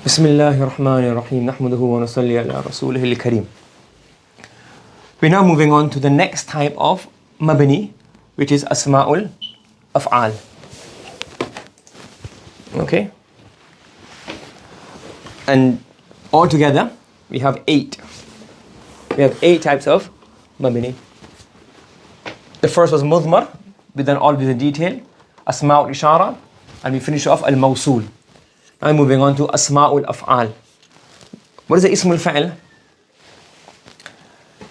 Bismillahir Rahmanir Rahim. Nahmaduhu wa nusalli ala rasulihil kareem. We're now moving on to the next type of mabni, which is asma'ul af'al. Okay? And altogether, we have 8. We have 8 types of mabni. The first was mudmar, with then all with the detail, asma'ul ishara, and we finish off al-mawsool. Now moving on to asma'ul af'al. What is the ismul fa'il?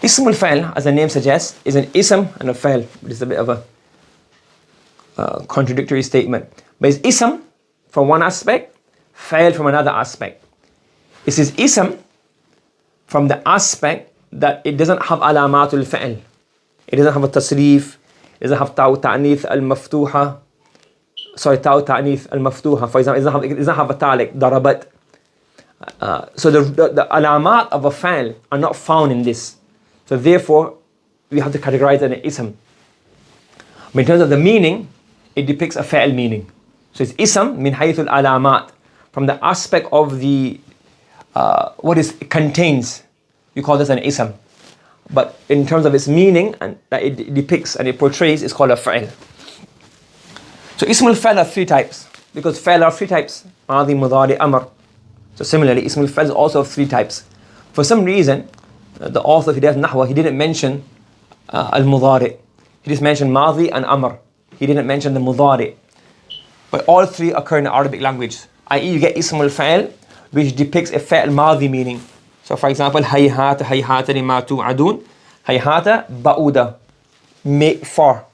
Ismul fa'il, as the name suggests, is an ism and a fa'il, which is a bit of a contradictory statement. But it's ism from one aspect, fa'il from another aspect. It is ism from the aspect that it doesn't have alamatul fa'il. It doesn't have a tasrif, it doesn't have ta'nith al-maftuha. Sorry, ta'nith al-maftuha, for example, it doesn't have a ta like darabat. So the alamat of a fa'il are not found in this. So therefore, we have to categorize it in an ism. But in terms of the meaning, it depicts a fa'il meaning. So it's ism min haythul alamat, from the aspect of the what it contains. You call this an ism. But in terms of its meaning and that it depicts and it portrays, it's called a fa'il. So ismul fa'il are 3 types, because fa'il are 3 types, madi, mudari, amr. So similarly, ismul fa'il is also of 3 types. For some reason, the author of Hidayatun Nahw, he didn't mention al-mudari. He just mentioned madi and amr. He didn't mention the mudari. But all 3 occur in the Arabic language, i.e. you get ismul fa'il, which depicts a fa'il madi meaning. So for example, hayhata lima tu'adun, hayhata ba'uda, far.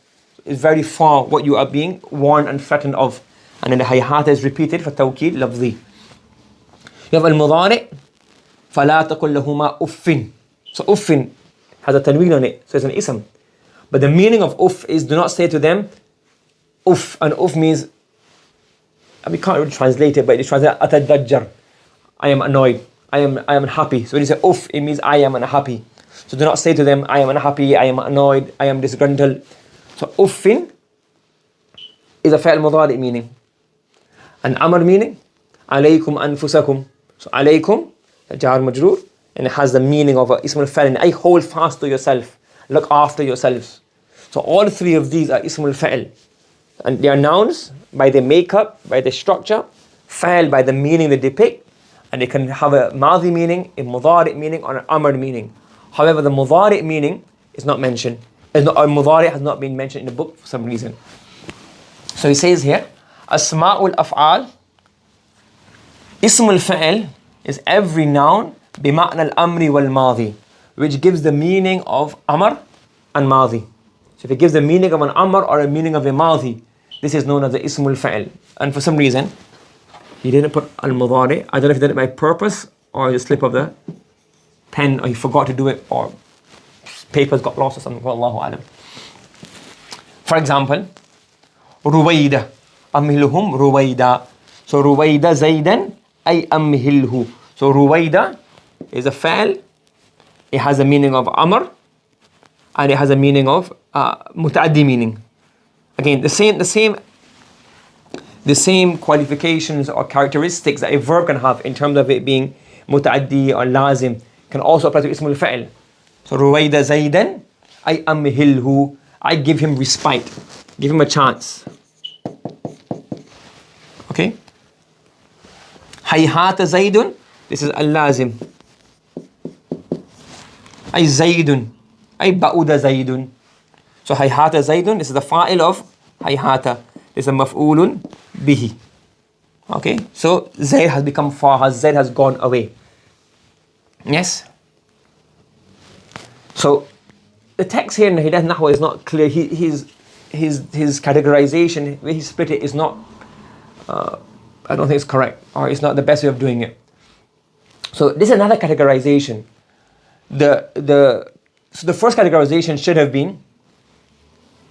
It's very far what you are being warned and threatened of. And then the hayhata is repeated for tawkeed lafzi. You have al-mudari, فَلَا تَقُلْ لَهُمَا uffin. So uffin has a tanween on it, so it's an ism. But the meaning of uff is do not say to them uff. And uff means, we can't really translate it, but it translates atadajjar. I am annoyed, I am unhappy. So when you say uff, it means I am unhappy. So do not say to them I am unhappy, I am annoyed, I am disgruntled. So uffin is a fa'il mudari meaning. And amr meaning, alaykum anfusakum. So alaykum, jar majroor, and it has the meaning of a ismul fa'il. I hold fast to yourself, look after yourselves. So all 3 of these are ismul fa'il. And they are nouns by their makeup, by their structure, fa'il by the meaning they depict, and they can have a madi meaning, a mudari meaning, or an amr meaning. However, the mudari meaning is not mentioned. Al-mudari has not been mentioned in the book for some reason. So he says here, asma'ul af'al, ismul fa'il is every noun bima'na al-amri wal-madi, which gives the meaning of amr and madi. So if it gives the meaning of an amr or a meaning of a madi, this is known as the ismul fa'il. And for some reason, he didn't put al-mudari. I don't know if he did it by purpose or a slip of the pen, or he forgot to do it, or papers got lost or something. Wallahu alam. For example, Ruwaida, amhiluhum Ruwaida. So Ruwaida Zaidan, ay amhilhu. So Ruwaida is a fa'il. It has a meaning of amr, and it has a meaning of muta'addi meaning. Again, the same qualifications or characteristics that a verb can have in terms of it being muta'addi or lazim can also apply to ismul fa'il. So Ruwaida Zaidan, I amhilhu, I give him respite, give him a chance. Okay? Hayhata Zaidun, this is al-lazim. Ay Zaidun, ay ba'uda Zaidun. So hayhata Zaidun, this is the fa'il of hayhata. This is a maf'ulun bihi. Okay? So Zaid has become far, Zaid has gone away. Yes? So the text here in Hidayatun Nahw is not clear. His categorization, where he split it, is not, I don't think it's correct, or it's not the best way of doing it. So this is another categorization. So the first categorization should have been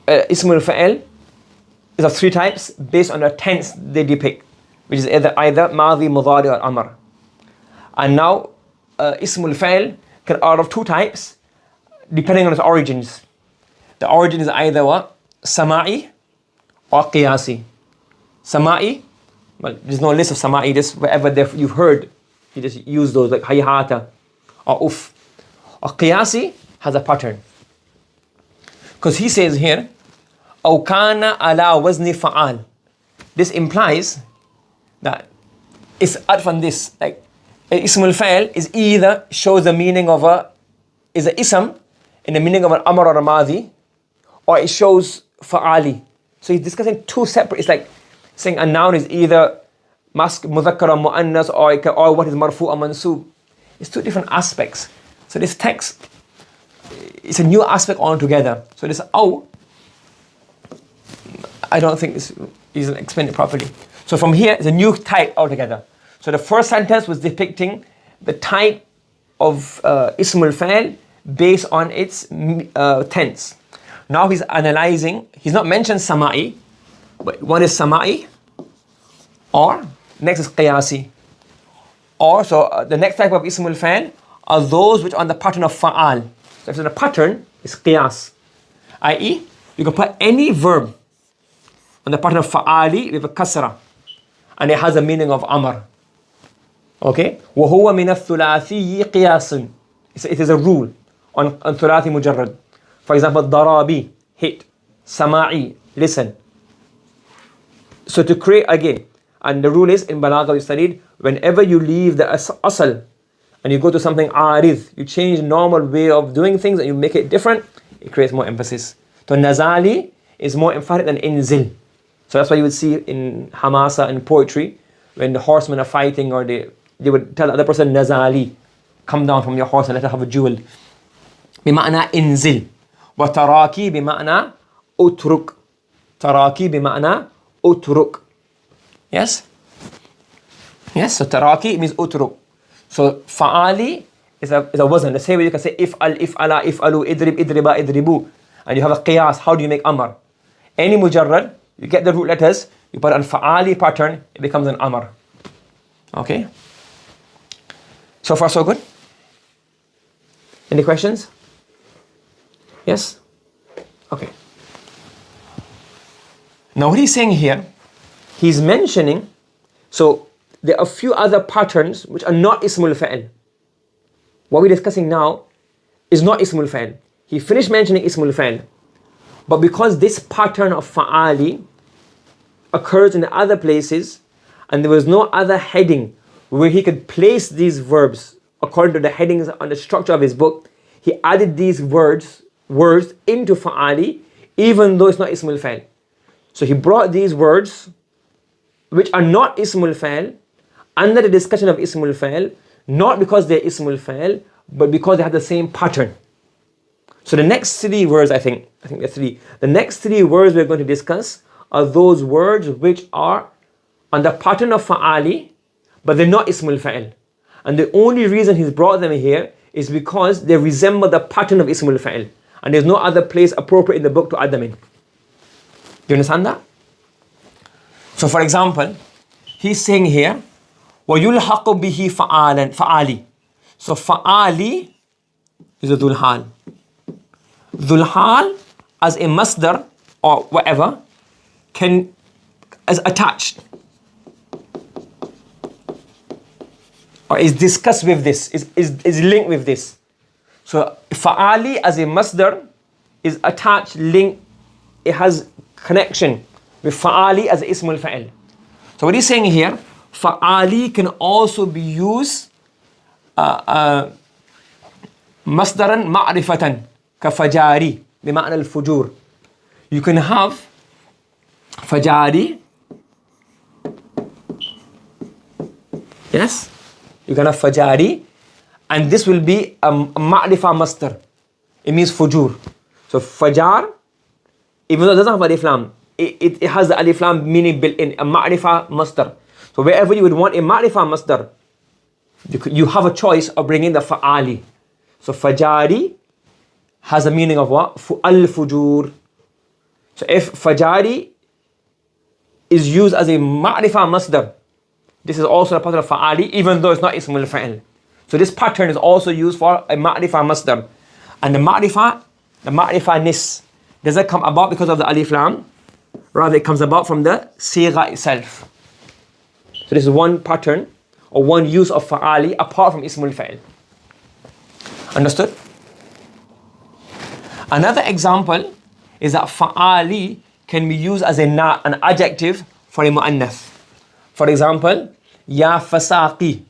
ismul fa'il is of 3 types based on the tense they depict, which is either madi, mudari, or amr. And now ismul fa'il can out of 2 types depending on its origins. The origin is either what? Sama'i or qiyasi. Sama'i, well, there's no list of sama'i, just wherever you've heard You just use those like hayhata or uff. Or qiyasi has a pattern. Because he says here, أو كان على وزن فعال. This implies that it's out from this. Like ism al-fa'il is either shows the meaning of is a ism in the meaning of an amr or a madi, or it shows fa'ali. So he's discussing two separate. It's like saying a noun is either mudhakkar or mu'annas, or what is marfu or mansub. It's two different aspects. So this text, it's a new aspect altogether. So this aw, I don't think this isn't explained it properly. So from here, it's a new type altogether. So the first sentence was depicting the type of ism al-fa'il based on its tense. Now he's analyzing, he's not mentioned sama'i, but one is sama'i, or next is qiyasi. Or so the next type of ism al-fa'il are those which are on the pattern of fa'al. So if it's a pattern, it's qiyas. I.e., you can put any verb on the pattern of fa'ali with a kasra, and it has a meaning of amr. Okay? وَهُوَ مِنَ الثُّلَاثِيِّ قِيَاسٌ. It is a rule on ثُلَاثِ مُجَرَّد. For example, darabi, hit. Sama'i, listen. So to create again, and the rule is in balagha we studied, whenever you leave the asal and you go to something arid, you change normal way of doing things and you make it different, it creates more emphasis. So nazali is more emphatic than inzil. So that's why you would see in hamasa and poetry, when the horsemen are fighting, or they would tell the other person, nazali, come down from your horse and let her have a jewel. بمعنى انزل. وتراكي بمعنى اترك. تراكي بمعنى اترك. Yes? Yes, so taraki means utruk. So fa'ali is a wazn. The same way you can say if'al, if'ala, if'alu, idrib, idriba, idribu. And you have a qiyas. How do you make amr? Any mujarrad, you get the root letters, you put an fa'ali pattern, it becomes an amr. Okay? So far so good? Any questions? Yes? Okay. Now what he's saying here, he's mentioning, so there are a few other patterns which are not ismul fa'il. What we're discussing now is not ismul fa'il. He finished mentioning ismul fa'il. But because this pattern of fa'ali occurs in other places, and there was no other heading where he could place these verbs according to the headings on the structure of his book, he added these words into fa'ali, even though it's not ismul fa'il. So he brought these words which are not ismul fa'il under the discussion of ismul fa'il, not because they're ismul fa'il, but because they have the same pattern. So the next three words, I think there are three. The next three words we're going to discuss are those words which are on the pattern of fa'ali, but they're not ismul fa'il. And the only reason he's brought them here is because they resemble the pattern of ismul fa'il. And there's no other place appropriate in the book to add them in. Do you understand that? So for example, he's saying here, وَيُلْحَقُ بِهِ فَعَالًا. So fa'ali is a dhul hal. Dhul hal as a masdar or whatever is attached or is discussed with this, is linked with this. So fa'ali as a masdar is attached, linked, it has connection with fa'ali as ismul fa'il. So what he's saying here, fa'ali can also be used masdaran ma'rifatan kafajari bima'na al-fujur. You can have fajari, yes, you can have fajari, and this will be a ma'rifa masdar. It means fujur. So fajar, even though it doesn't have alif lam, it has the alif lam meaning built in, a ma'rifa masdar. So wherever you would want a ma'rifa masdar, you have a choice of bringing the fa'ali. So fajari has a meaning of what? Al-fujur. So if fajari is used as a ma'rifa masdar, this is also a pattern of fa'ali, even though it's not ismul fa'il. So this pattern is also used for a ma'rifa masdar. And the ma'rifa nis doesn't come about because of the alif lam, rather it comes about from the sigha itself. So this is one pattern or one use of fa'ali apart from ismul fa'il. Understood? Another example is that fa'ali can be used as an adjective for a mu'annath. For example, ya fasaqi.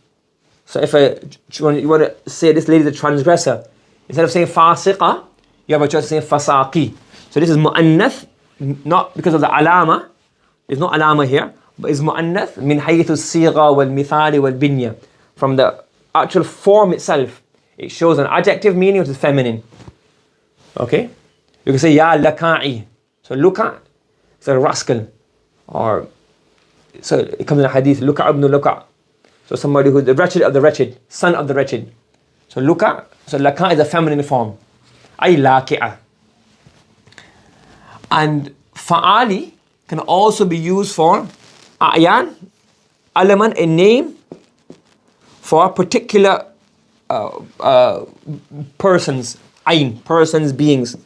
So if you want to say this lady is a transgressor, instead of saying fasiqa, you have a choice of saying fasaqi. So this is mu'annath, not because of the alama. There's no alama here, but it's mu'annath min haythu as-sigha wal mithali wal binya. From the actual form itself, it shows an adjective meaning which is feminine. Okay? You can say ya laka'i. So luka' is a rascal, or so it comes in a hadith, luka' ibn luka'. So somebody who's the wretched of the wretched, son of the wretched. So luka', so laka' is a feminine form. Ay laki'a. And fa'ali can also be used for a'yan, alaman, a name for particular persons, ayn, persons, beings.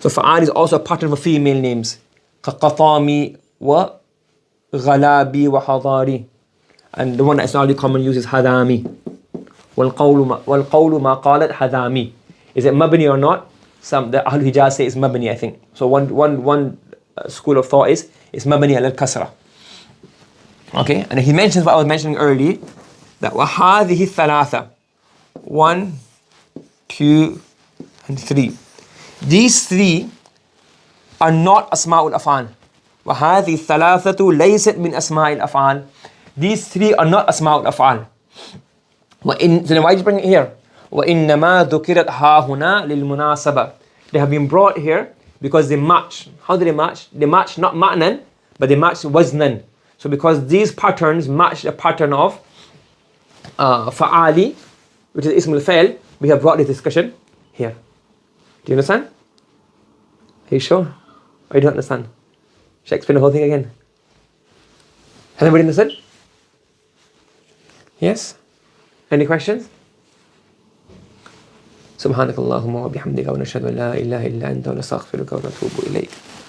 So fa'ali is also a pattern for female names. Qatami wa ghalabi wa hadari. And the one that's not really common use is hadami. Wal-qawlu ma qalat hadami. Is it mabni or not? The Ahlul Hijaz say it's mabni, I think. So one school of thought is it's mabni al-kasra. Okay, and he mentions what I was mentioning earlier, that وَهَذِهِ الثَّلَاثَةِ 1, 2, and 3. These three are not asma'ul af'al. وَهَذِهِ الثَّلَاثَةُ لَيْسَتْ مِنْ أَسْمَاءِ الْأَفْعَالِ. These three are not asma'ul af'al. So then why did you bring it here? وَإِنَّمَا ذُكِرَتْ هَا هُنَا لِلْمُنَاسَبَةِ. They have been brought here because they match. How do they match? They match not ma'nan, but they match waznan. So because these patterns match the pattern of fa'ali, which is ismul fa'il, we have brought this discussion here. Do you understand? Are you sure? Or you don't understand? Should I explain the whole thing again? Has everybody understood? Yes? Any questions? سبحانك اللهم وبحمدك ونشهد أن لا إله إلا أنت ونستغفرك ونتوب إليك.